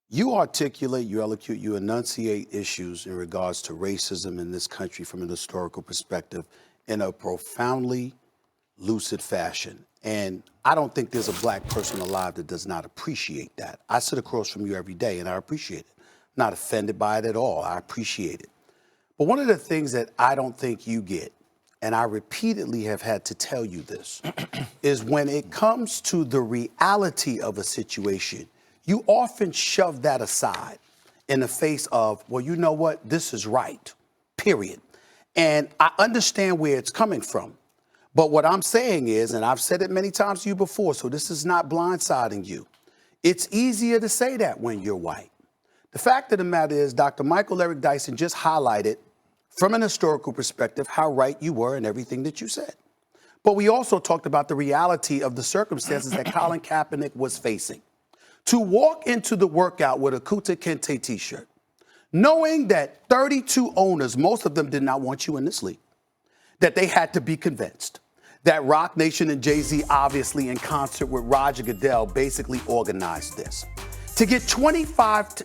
You articulate, you elocute, you enunciate issues in regards to racism in this country from an historical perspective in a profoundly lucid fashion. And I don't think there's a black person alive that does not appreciate that. I sit across from you every day and I appreciate it. Not offended by it at all. I appreciate it. But one of the things that I don't think you get, and I repeatedly have had to tell you this, is when it comes to the reality of a situation, you often shove that aside in the face of, well, you know what, this is right, period. And I understand where it's coming from. But what I'm saying is, and I've said it many times to you before, so this is not blindsiding you. It's easier to say that when you're white. The fact of the matter is, Dr. Michael Eric Dyson just highlighted from an historical perspective how right you were in everything that you said. But we also talked about the reality of the circumstances that Colin Kaepernick was facing. To walk into the workout with a Kuta Kente t-shirt, knowing that 32 owners, most of them did not want you in this league, that they had to be convinced, that Roc Nation and Jay-Z, obviously in concert with Roger Goodell, basically organized this. To get 25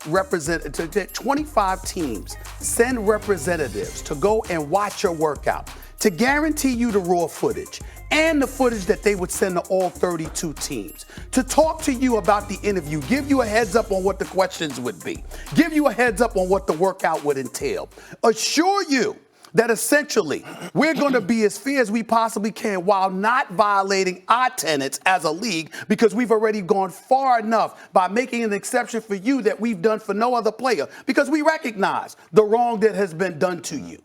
teams, send representatives to go and watch your workout, to guarantee you the raw footage and the footage that they would send to all 32 teams, to talk to you about the interview, give you a heads up on what the questions would be, give you a heads up on what the workout would entail, assure you that essentially we're going to be as fair as we possibly can while not violating our tenets as a league, because we've already gone far enough by making an exception for you that we've done for no other player, because we recognize the wrong that has been done to you.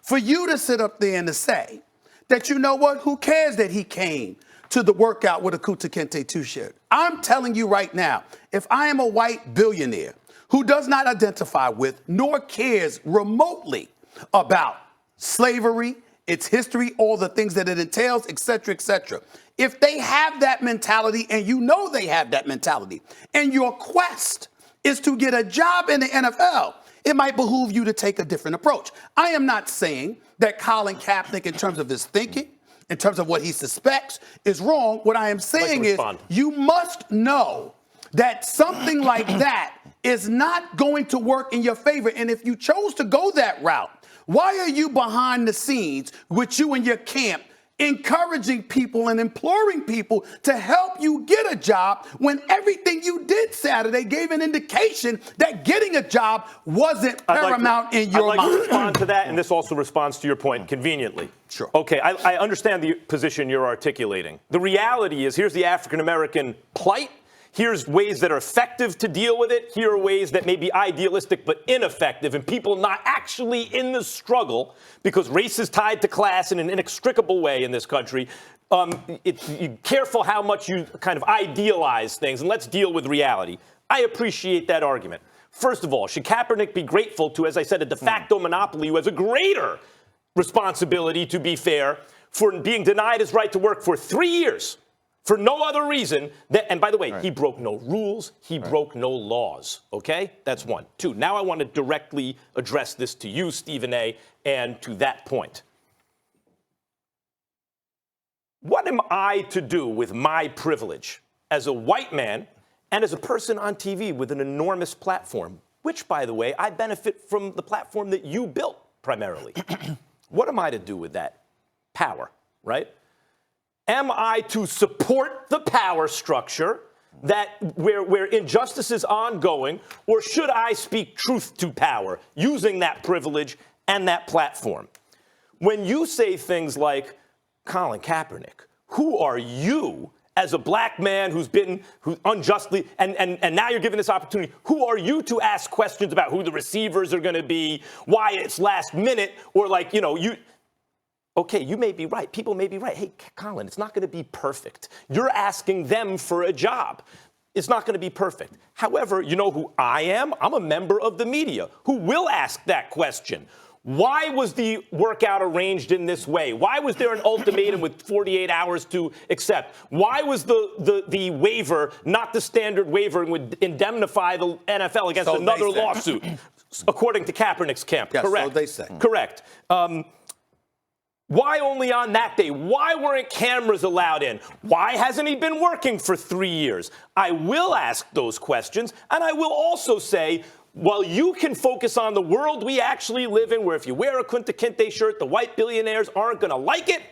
For you to sit up there and to say that, you know what, who cares that he came to the workout with a Kuta Kente t-shirt? I'm telling you right now, if I am a white billionaire who does not identify with nor cares remotely about slavery, its history, all the things that it entails, et cetera, if they have that mentality, and you know they have that mentality, and your quest is to get a job in the NFL, it might behoove you to take a different approach. I am not saying that Colin Kaepernick, in terms of his thinking, in terms of what he suspects, is wrong. What I am saying is you must know that something like that is not going to work in your favor. And if you chose to go that route, why are you behind the scenes with you and your camp encouraging people and imploring people to help you get a job when everything you did Saturday gave an indication that getting a job wasn't paramount in your mind? I'd like to respond to that, and this also responds to your point conveniently. Sure. Okay, I understand the position you're articulating. The reality is, here's the African-American plight. Here's ways that are effective to deal with it. Here are ways that may be idealistic but ineffective, and people not actually in the struggle, because race is tied to class in an inextricable way in this country. You're careful how much you kind of idealize things, and let's deal with reality. I appreciate that argument. First of all, should Kaepernick be grateful to, as I said, a de facto monopoly who has a greater responsibility, to be fair, for being denied his right to work for 3 years? For no other reason and by the way, he broke no rules, he broke no laws, okay? That's one. Two, now I want to directly address this to you, Stephen A., and to that point. What am I to do with my privilege as a white man and as a person on TV with an enormous platform, which, by the way, I benefit from the platform that you built primarily? What am I to do with that power, right? Am I to support the power structure that where injustice is ongoing, or should I speak truth to power using that privilege and that platform? When you say things like, Colin Kaepernick, who are you as a black man who unjustly, and now you're given this opportunity, who are you to ask questions about who the receivers are going to be, why it's last minute, or like, okay, you may be right. People may be right. Hey, Colin, it's not going to be perfect. You're asking them for a job. It's not going to be perfect. However, you know who I am? I'm a member of the media who will ask that question. Why was the workout arranged in this way? Why was there an ultimatum with 48 hours to accept? Why was the waiver not the standard waiver and would indemnify the NFL against another lawsuit, according to Kaepernick's camp? Yes, correct. so they say. Correct. Why only on that day? Why weren't cameras allowed in? Why hasn't he been working for 3 years? I will ask those questions, and I will also say, while you can focus on the world we actually live in, where if you wear a Kunta Kinte shirt, the white billionaires aren't going to like it,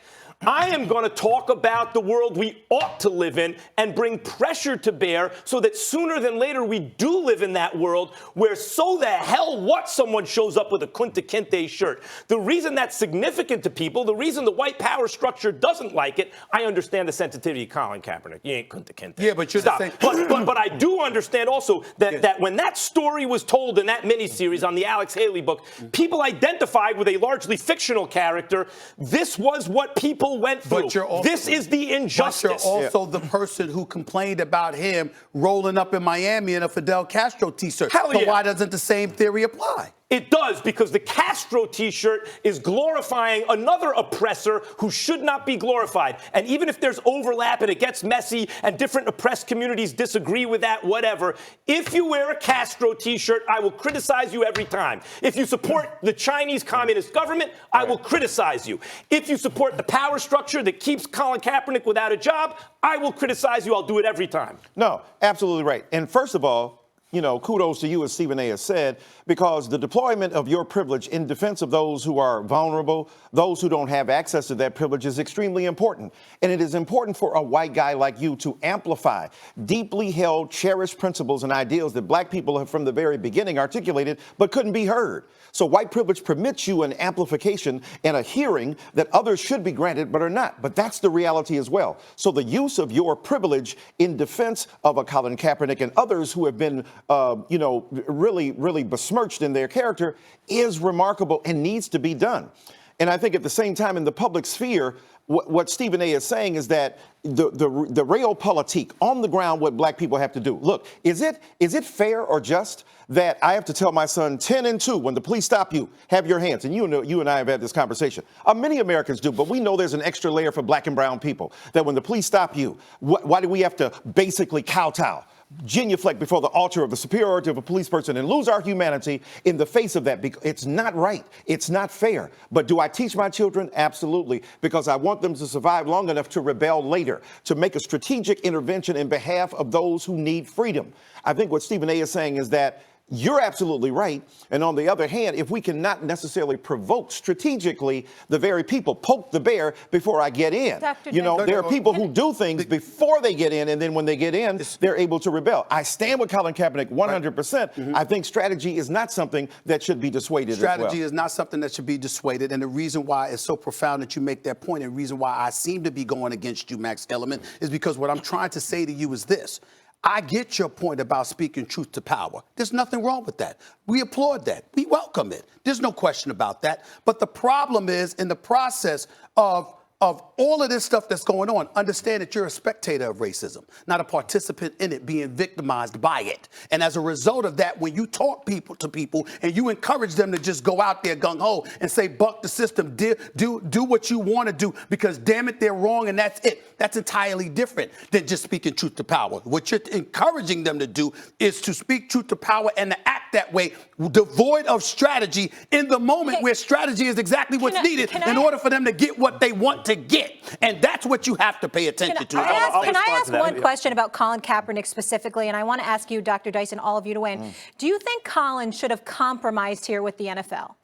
I am going to talk about the world we ought to live in and bring pressure to bear so that sooner than later we do live in that world where so the hell what someone shows up with a Kunta Kinte shirt. The reason that's significant to people, the reason the white power structure doesn't like it, I understand the sensitivity of Colin Kaepernick. You ain't Kunta Kinte. Yeah, but you're Stop. the same. But I do understand also that when that story was told in that miniseries on the Alex Haley book, people identified with a largely fictional character. This was what people went through. But you're also, this is the injustice. But you're also the person who complained about him rolling up in Miami in a Fidel Castro t-shirt. Hell so yeah. why doesn't the same theory apply? It does, because the Castro t-shirt is glorifying another oppressor who should not be glorified. And even if there's overlap and it gets messy and different oppressed communities disagree with that, whatever, if you wear a Castro t-shirt, I will criticize you every time. If you support the Chinese Communist government, I will criticize you. If you support the power structure that keeps Colin Kaepernick without a job, I will criticize you. I'll do it every time. No, absolutely right. And first of all, kudos to you, as Stephen A. has said, because the deployment of your privilege in defense of those who are vulnerable, those who don't have access to that privilege, is extremely important. And it is important for a white guy like you to amplify deeply held, cherished principles and ideals that black people have from the very beginning articulated but couldn't be heard. So white privilege permits you an amplification and a hearing that others should be granted but are not. But that's the reality as well. So the use of your privilege in defense of a Colin Kaepernick and others who have been really besmirched in their character is remarkable and needs to be done. And I think at the same time in the public sphere, what Stephen A. is saying is that the realpolitik on the ground, what black people have to do. Look, is it fair or just that I have to tell my son 10 and 2 when the police stop you, have your hands? And you and I have had this conversation. Many Americans do, but we know there's an extra layer for black and brown people that when the police stop you, why do we have to basically kowtow, genuflect before the altar of the superiority of a police person and lose our humanity in the face of that? Because it's not right. It's not fair. But do I teach my children? Absolutely, because I want them to survive long enough to rebel later, to make a strategic intervention in behalf of those who need freedom. I think what Stephen A. is saying is that you're absolutely right. And on the other hand, if we cannot necessarily provoke strategically the very people, poke the bear before I get in. There are people who do things before they get in, and then when they get in, they're able to rebel. I stand with Colin Kaepernick 100%. I think strategy is not something that should be dissuaded as well. Strategy is not something that should be dissuaded. And the reason why it's so profound that you make that point, and the reason why I seem to be going against you, Max Kellerman, is because what I'm trying to say to you is this. I get your point about speaking truth to power. There's nothing wrong with that. We applaud that. We welcome it. There's no question about that. But the problem is, in the process of all of this stuff that's going on, understand that you're a spectator of racism, not a participant in it, being victimized by it. And as a result of that, when you talk to people and you encourage them to just go out there gung-ho and say, buck the system, do what you want to do, because damn it, they're wrong and that's it. That's entirely different than just speaking truth to power. What you're encouraging them to do is to speak truth to power and to act that way, devoid of strategy in the moment where strategy is exactly what's needed in order for them to get what they want to get. And that's what you have to pay attention to. Can I ask one question about Colin Kaepernick specifically? And I want to ask you, Dr. Dyson, all of you to weigh in. Do you think Colin should have compromised here with the NFL?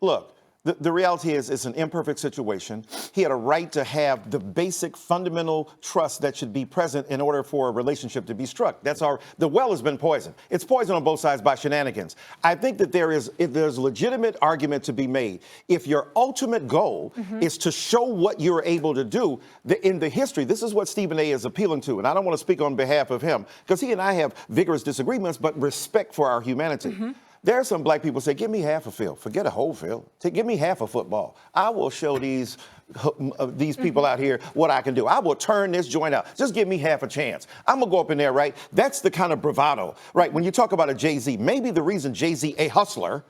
Look, the reality is it's an imperfect situation. He had a right to have the basic fundamental trust that should be present in order for a relationship to be struck. The well has been poisoned. It's poisoned on both sides by shenanigans. I think that there's legitimate argument to be made. If your ultimate goal is to show what you're able to do in the history, this is what Stephen A. is appealing to. And I don't want to speak on behalf of him because he and I have vigorous disagreements, but respect for our humanity. There are some black people say, give me half a field. Forget a whole field. Give me half a football. I will show these people out here what I can do. I will turn this joint out. Just give me half a chance. I'm going to go up in there, right? That's the kind of bravado, right? When you talk about a Jay-Z, maybe the reason Jay-Z, a hustler,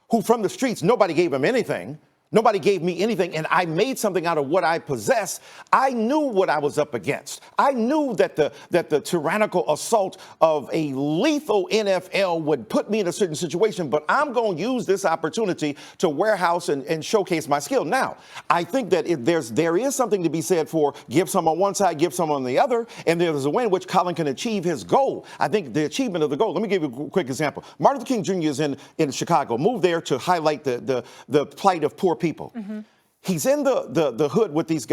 who from the streets, nobody gave him anything, Nobody gave me anything, and I made something out of what I possess. I knew what I was up against. I knew that the tyrannical assault of a lethal NFL would put me in a certain situation, but I'm going to use this opportunity to warehouse and showcase my skill. Now, I think that there is something to be said for give some on one side, give some on the other, and there's a way in which Colin can achieve his goal. I think the achievement of the goal. Let me give you a quick example. Martin Luther King Jr. is in Chicago, moved there to highlight the plight of poor people. Mm-hmm. He's in the hood with this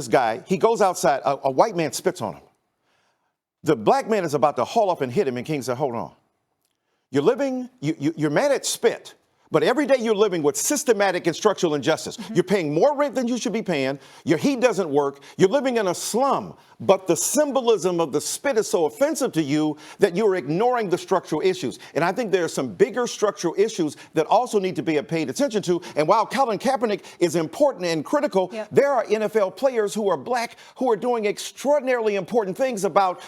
guy. He goes outside. A white man spits on him. The black man is about to haul up and hit him, and King said, hold on. You're mad at spit. But every day you're living with systematic and structural injustice. Mm-hmm. You're paying more rent than you should be paying. Your heat doesn't work. You're living in a slum. But the symbolism of the spit is so offensive to you that you're ignoring the structural issues. And I think there are some bigger structural issues that also need to be paid attention to. And while Colin Kaepernick is important and critical, there are NFL players who are black who are doing extraordinarily important things about,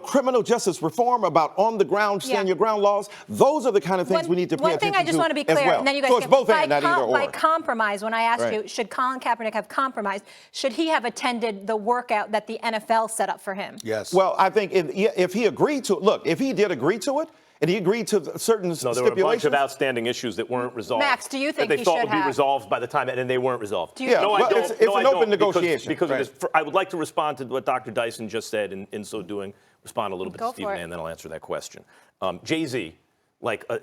criminal justice reform, about on the ground, stand your ground laws. Those are the kind of things we need to pay attention to. One thing I just want to be clear, well. and then you guys so it's both and, not either or. By compromise, when I asked you, should Colin Kaepernick have compromised? Should he have attended the workout that the NFL set up for him? Yes. Well, I think if he agreed to it, look, if he did agree to it, and he agreed to certain stipulations. No, there were a bunch of outstanding issues that weren't resolved. Max, do you think that he they thought should would be resolved by the time, and they weren't resolved? No, I don't. It's an open negotiation. Because of this, I would like to respond to what Dr. Dyson just said, and in so doing, respond a little bit to Stephen A., and then I'll answer that question. Jay-Z,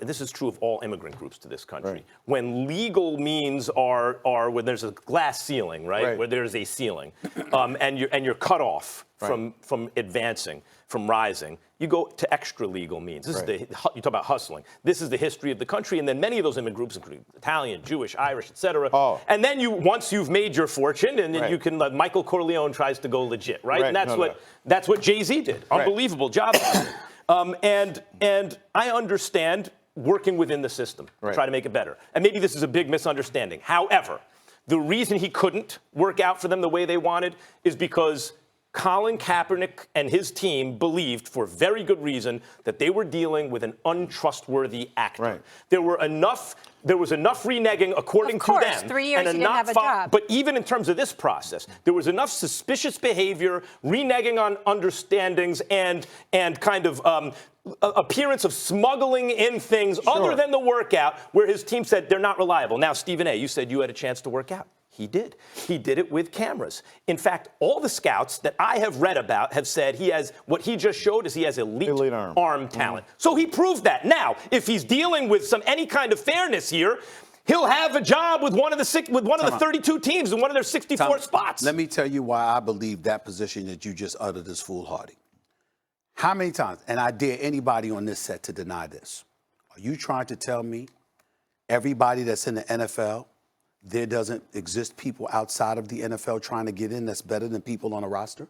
this is true of all immigrant groups to this country. Right. When legal means are when there's a glass ceiling, right? Where there's a ceiling, and you're cut off from advancing, from rising, you go to extra legal means. This is you talk about hustling. This is the history of the country, and then many of those immigrant groups, including Italian, Jewish, Irish, et cetera. And then once you've made your fortune, and then you can. Michael Corleone tries to go legit, right? And that's what Jay-Z did. Unbelievable job. And I understand working within the system, try to make it better. And maybe this is a big misunderstanding. However, the reason he couldn't work out for them the way they wanted is because Colin Kaepernick and his team believed, for very good reason, that they were dealing with an untrustworthy actor. There was enough reneging, according to them. 3 years he didn't have a job. But even in terms of this process, there was enough suspicious behavior, reneging on understandings, and kind of appearance of smuggling in things other than the workout, where his team said they're not reliable. Now, Stephen A., you said you had a chance to work out. He did. He did it with cameras. In fact, all the scouts that I have read about have said what he just showed is he has elite arm talent. So he proved that. Now, if he's dealing with any kind of fairness here, he'll have a job with one of the 32 teams in one of their 64 spots. Let me tell you why I believe that position that you just uttered is foolhardy. How many times, and I dare anybody on this set to deny this, are you trying to tell me everybody that's in the NFL, there doesn't exist people outside of the NFL trying to get in that's better than people on a roster?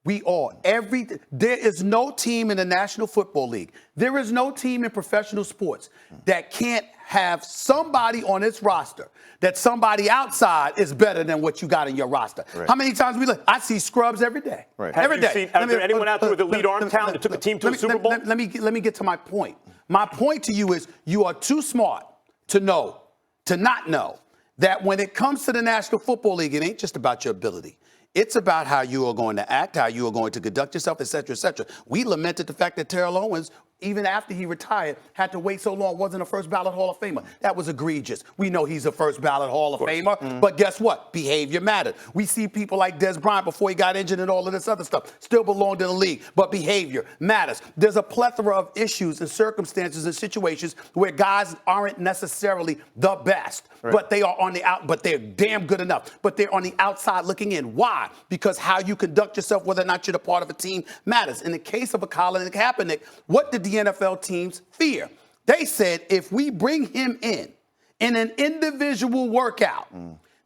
There is no team in the National Football League. There is no team in professional sports that can't have somebody on its roster that somebody outside is better than what you got in your roster. How many times I see scrubs every day. Every day. Is there anyone out there with elite arm talent that took a team to a Super Bowl? Let me get to my point. My point to you is you are too smart to not know that when it comes to the National Football League, it ain't just about your ability. It's about how you are going to act, how you are going to conduct yourself, et cetera, et cetera. We lamented the fact that Terrell Owens, even after he retired, had to wait so long, wasn't a first ballot Hall of Famer. That was egregious. We know he's a first ballot Hall of Famer, but guess what? Behavior mattered. We see people like Des Bryant before he got injured and all of this other stuff still belonged in the league, but behavior matters. There's a plethora of issues and circumstances and situations where guys aren't necessarily the best, but they are on the out, but they're damn good enough, but they're on the outside looking in. Why? Because how you conduct yourself, whether or not you're a part of a team, matters. In the case of a Colin Kaepernick, what did the NFL teams fear? They said, if we bring him in an individual workout,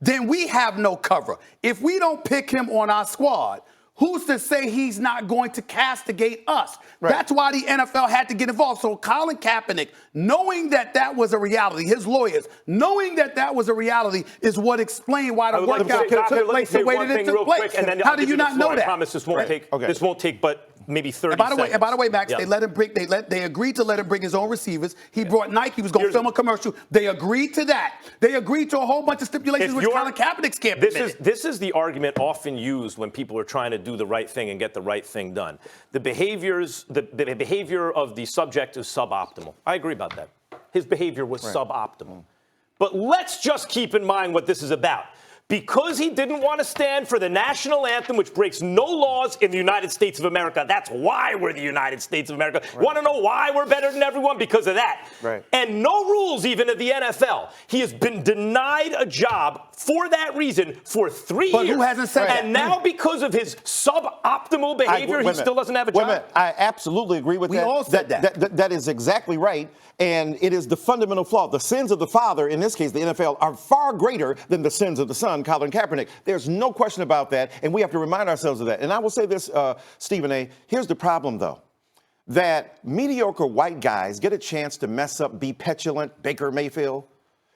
then we have no cover. If we don't pick him on our squad, who's to say he's not going to castigate us? That's why the NFL had to get involved. So Colin Kaepernick, knowing that was a reality, his lawyers, knowing that was a reality, is what explained why the workout took place the way that it took place. How do you not know that? I promise this won't take but maybe 30 And by seconds. the way, Max, Yeah. they agreed to let him bring his own receivers. He brought Nike, he was going to film a commercial. They agreed to that. They agreed to a whole bunch of stipulations which Colin Kaepernick's can't permit. This is the argument often used when people are trying to do the right thing and get the right thing done. The behavior of the subject is suboptimal. I agree about that. His behavior was suboptimal. But let's just keep in mind what this is about. Because he didn't want to stand for the national anthem, which breaks no laws in the United States of America. That's why we're the United States of America. Want to know why we're better than everyone? Because of that. Right. And no rules even of the NFL. He has been denied a job for that reason for 3 years. But who hasn't said that? And now because of his suboptimal behavior, he still doesn't have a job? Wait a minute. I absolutely agree with that. We all said that. That is exactly right. And it is the fundamental flaw. The sins of the father, in this case, the NFL, are far greater than the sins of the son, Colin Kaepernick. There's no question about that, and we have to remind ourselves of that. And I will say this, Stephen A., here's the problem, though, that mediocre white guys get a chance to mess up, be petulant, Baker Mayfield.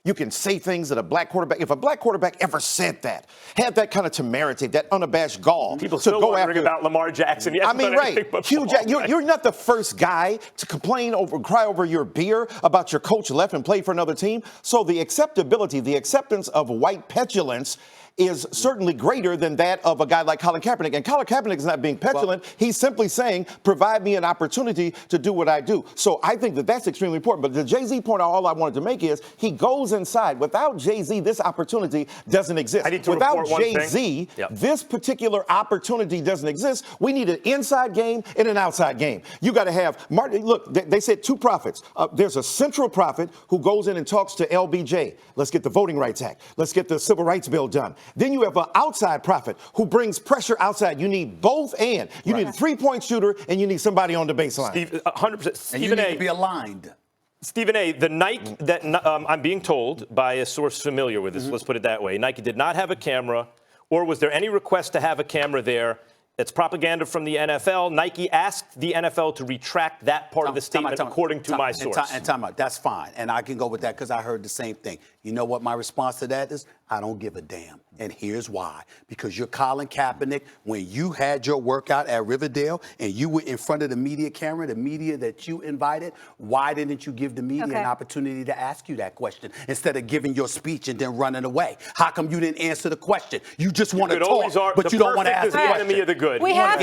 You can say things that a black quarterback, if a black quarterback ever said that, had that kind of temerity, that unabashed gall. People to still go wondering after, about Lamar Jackson. I mean, right. Hugh you're not the first guy to cry over your beer about your coach left and played for another team. So the acceptability, the acceptance of white petulance is certainly greater than that of a guy like Colin Kaepernick. And Colin Kaepernick is not being petulant. He's simply saying, provide me an opportunity to do what I do. So I think that that's extremely important. But the Jay-Z point, all I wanted to make is he goes inside. Without Jay-Z, this opportunity doesn't exist. I need to Without report one Jay-Z, thing. this particular opportunity doesn't exist. We need an inside game and an outside game. You got to have Martin. Look, they said two prophets. There's a central prophet who goes in and talks to LBJ. Let's get the Voting Rights Act. Let's get the Civil Rights Bill done. Then you have an outside prophet who brings pressure outside. You need both and. You need a three-point shooter and you need somebody on the baseline. 100%. And you need to be aligned. Stephen A., the Nike that I'm being told by a source familiar with this, let's put it that way, Nike did not have a camera, or was there any request to have a camera there? It's propaganda from the NFL. Nike asked the NFL to retract that part of the statement, according to my source. And time out. That's fine. And I can go with that because I heard the same thing. You know what my response to that is? I don't give a damn. And here's why. Because you're Colin Kaepernick. When you had your workout at Riverdale and you were in front of the media camera, the media that you invited, why didn't you give the media an opportunity to ask you that question instead of giving your speech and then running away? How come you didn't answer the question? You just want to talk, but you don't want to ask the question. Enemy of the good. We have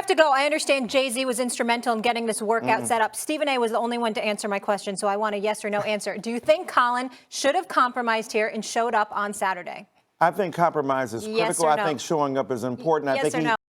to go. I understand Jay-Z was instrumental in getting this workout set up. Stephen A. was the only one to answer my question, so I want a yes or no answer. Do you think Colin should have compromised here and showed up on Saturday? I think compromise is critical. Yes or no? I think showing up is important. Yes or no?